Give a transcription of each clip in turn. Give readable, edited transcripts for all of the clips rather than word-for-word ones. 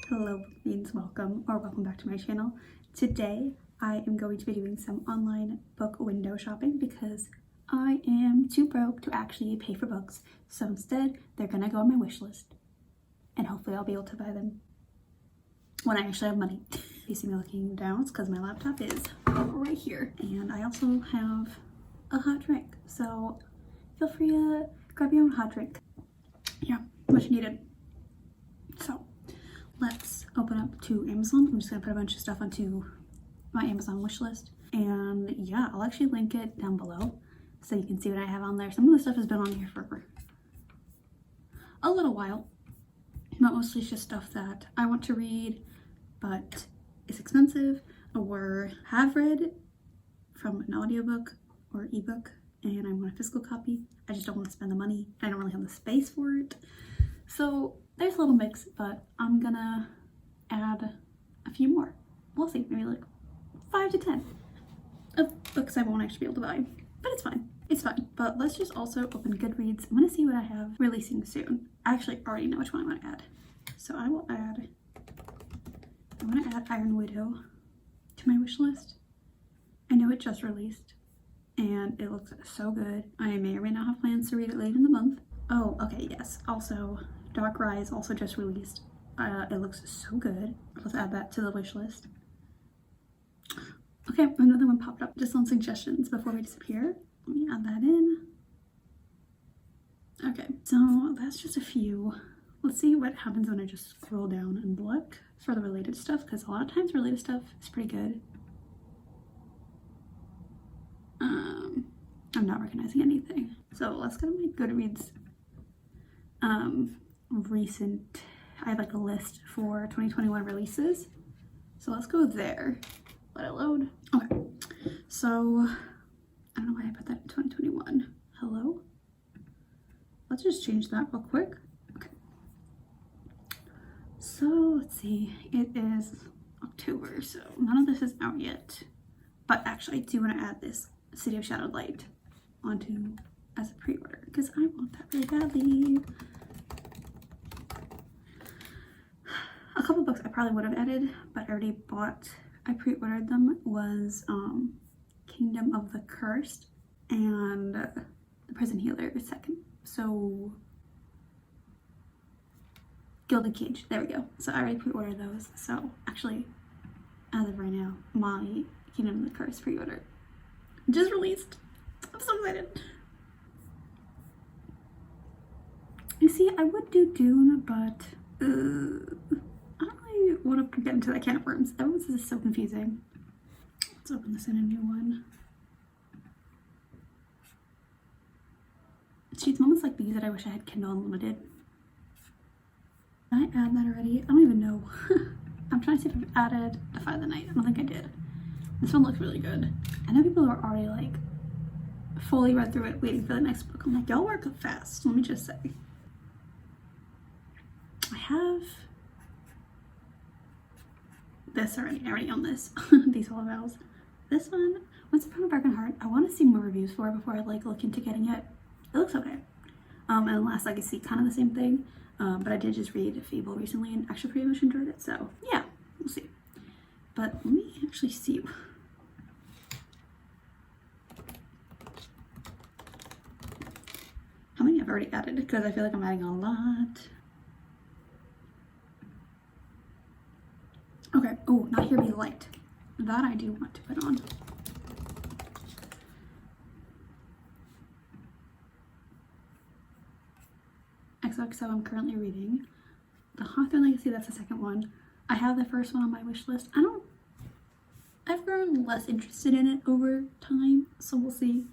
Hello beans, welcome back to my channel. Today I am going to be doing some online book window shopping because I am too broke to actually pay for books. So instead they're gonna go on my wish list and hopefully I'll be able to buy them when I actually have money. You see me looking down, it's because my laptop is right here. And I also have a hot drink, so feel free to grab your own hot drink. Yeah, much needed. So let's open up to Amazon. I'm just gonna put a bunch of stuff onto my Amazon wish list. And yeah, I'll actually link it down below so you can see what I have on there. Some of the stuff has been on here for a little while, but mostly it's just stuff that I want to read, but is expensive or have read from an audiobook or ebook and I want a physical copy. I just don't want to spend the money. I don't really have the space for it. So there's a little mix, but I'm gonna add a few more. We'll see, maybe like 5 to 10 of books I won't actually be able to buy, but it's fine. It's fine. But let's just also open Goodreads. I'm gonna see what I have releasing soon. I actually already know which one I want to add. So I want to add Iron Widow to my wish list. I know it just released and it looks so good. I may or may not have plans to read it late in the month. Oh, okay, yes. Also, Dark Rise also just released. It looks so good. Let's add that to the wish list. Okay, another one popped up just on suggestions before we disappear. Let me add that in. Okay, so that's just a few. Let's see what happens when I just scroll down and look for the related stuff, because a lot of times related stuff is pretty good. I'm not recognizing anything. So let's go to my Goodreads recent. I have like a list for 2021 releases. So let's go there. Let it load. Okay. So I don't know why I put that in 2021. Hello? Let's just change that real quick. Okay. So let's see. It is October, so none of this is out yet. But actually I do want to add this City of Shadowed Light onto as a pre-order because I want that really badly. A couple books I probably would have added, but I already bought, I pre-ordered them, was Kingdom of the Cursed and The Prison Healer is second. So Gilded Cage, there we go. So I already pre-ordered those. So actually, as of right now, my Kingdom of the Cursed pre-order just released. I'm so excited. You see, I would do Dune, but I don't really want to get into that can of worms. That was just so confusing. Let's open this in a new one. See, it's moments like these that I wish I had Kindle Unlimited. Did I add that already? I don't even know. I'm trying to see if I've added Defy the Night. I don't think I did. This one looks really good. I know people are already like fully read through it waiting for the next book. I'm like, y'all work fast, let me just say. I have this already. I already own this. These Hollow Vows. This one, Once Upon a Broken Heart, I want to see more reviews for it before I like look into getting it. It looks okay. And Last Legacy, kind of the same thing. But I did just read Fable recently and actually pretty much enjoyed it. So yeah, we'll see. But let me actually see. How many I've already added? Because I feel like I'm adding a lot. Okay. Oh, Not Here Be Light. That I do want to put on. XOXO I'm currently reading. The Hawthorne Legacy, that's the second one. I have the first one on my wish list. I've grown less interested in it over time, so we'll see.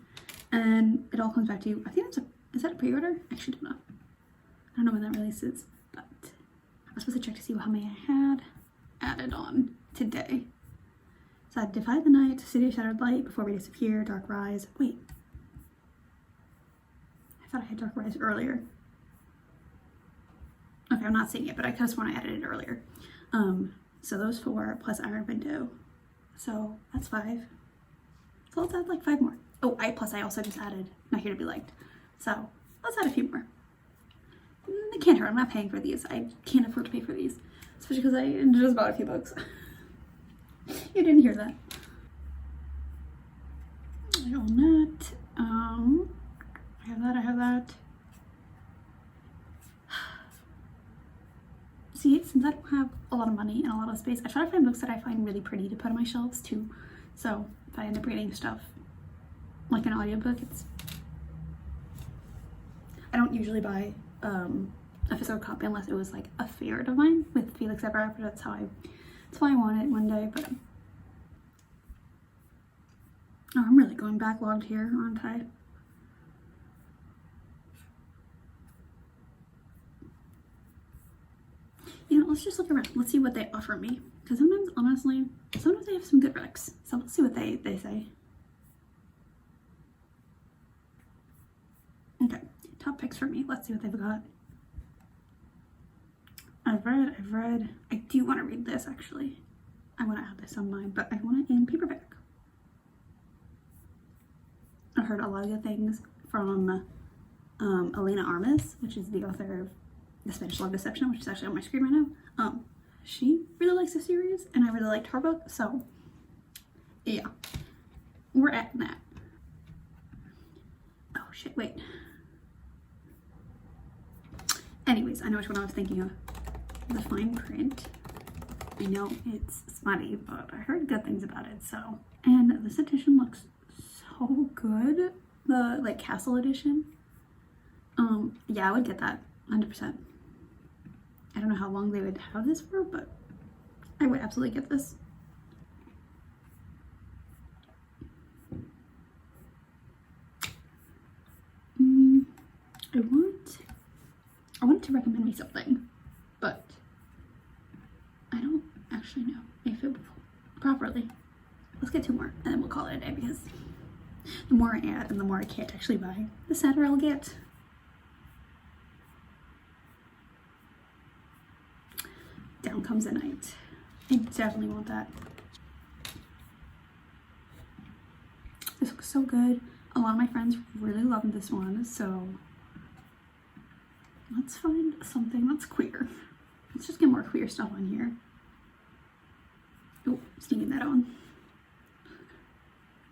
And it all comes back to, I think that's is that a pre-order? I actually don't know. I don't know when that releases, but I was supposed to check to see how many I had added on today. So I had Defy the Night, City of Shadowed Light, Before We Disappear, Dark Rise. Wait. I thought I had Dark Rise earlier. Okay, I'm not seeing it, but I could have sworn I added it earlier. So those 4 plus Iron Window. So that's 5. So let's add like 5 more. Oh, I also just added Not Here to Be Liked. So let's add a few more. they can't hurt. I'm not paying for these. I can't afford to pay for these, especially because I just bought a few books. You didn't hear that. I own that. I have that. See, since I don't have a lot of money and a lot of space, I try to find books that I find really pretty to put on my shelves too. So if I end up reading stuff like an audiobook, I don't usually buy a physical copy unless it was like a favorite of mine with Felix Ever After. That's why I want it one day. But oh, I'm really going backlogged here, aren't I? You know, let's just look around. Let's see what they offer me. Because sometimes, honestly, sometimes they have some good recs. So let's see what they say. Okay, top picks for me. Let's see what they've got. I've read. I do want to read this, actually. I want to add this on mine, but I want it in paperback. I've heard a lot of good things from Elena Armas, which is the author of The Spanish Love Deception, which is actually on my screen right now. She really likes the series, and I really liked her book, so yeah, we're at that. Oh shit, wait. Anyways, I know which one I was thinking of. The fine print. I know it's smutty, but I heard good things about it, so. And this edition looks so good. The like Castle edition. Yeah, I would get that 100%. I don't know how long they would have this for, but I would absolutely get this. I wanted to recommend me something, but I don't actually know if it will properly. Let's get 2 more and then we'll call it a day, because the more I add and the more I can't actually buy, the sadder I'll get. Down Comes the Night. I definitely want that. This looks so good. A lot of my friends really love this one, so let's find something that's queer. Let's just get more queer stuff on here. Oh, sneaking that on.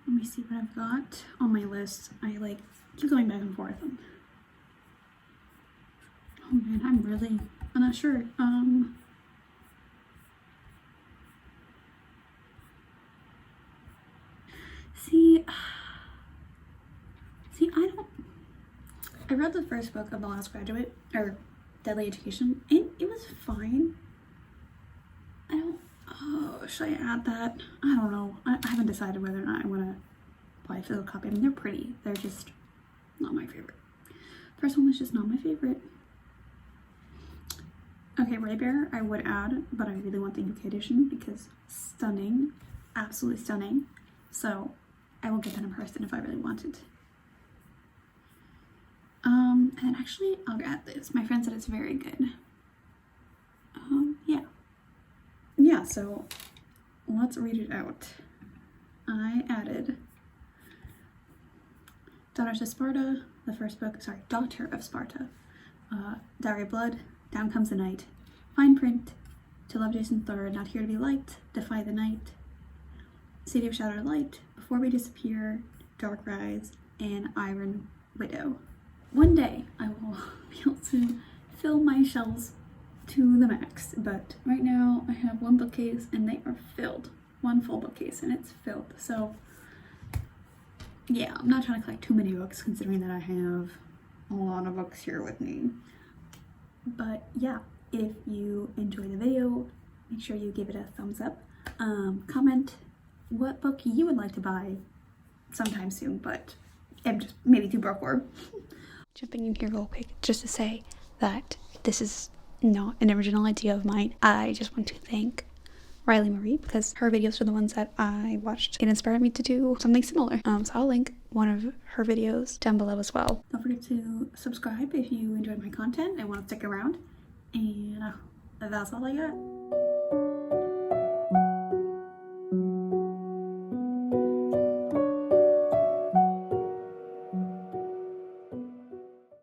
Let me see what I've got on my list. I like keep going back and forth. Oh man, I'm not sure. I read the first book of The Last Graduate, or Deadly Education, and it was fine. Should I add that? I don't know. I haven't decided whether or not I want to buy a physical copy. I mean, they're pretty. They're just not my favorite. First one was just not my favorite. Okay, Ray Bear I would add, but I really want the UK edition because stunning. Absolutely stunning. So I will get that in person if I really want it. And actually, I'll add this. My friend said it's very good. Yeah, so let's read it out. I added Daughters of Sparta, the first book, Daughter of Sparta, Diary of Blood, Down Comes the Night, Fine Print, To Love Jason III, Not Here to Be Liked, Defy the Night, City of Shattered Light, Before We Disappear, Dark Rise, and Iron Widow. One day I will be able to fill my shelves to the max, but right now I have one bookcase and they are filled. One full bookcase and it's filled. So yeah, I'm not trying to collect too many books considering that I have a lot of books here with me. But yeah, if you enjoyed the video, make sure you give it a thumbs up. Comment what book you would like to buy sometime soon, but I'm just maybe too broke for. Jumping in here real quick just to say that this is not an original idea of mine. I just want to thank Riley Marie because her videos are the ones that I watched. It inspired me to do something similar. So I'll link one of her videos down below as well. Don't forget to subscribe if you enjoyed my content and want to stick around. And that's all I got.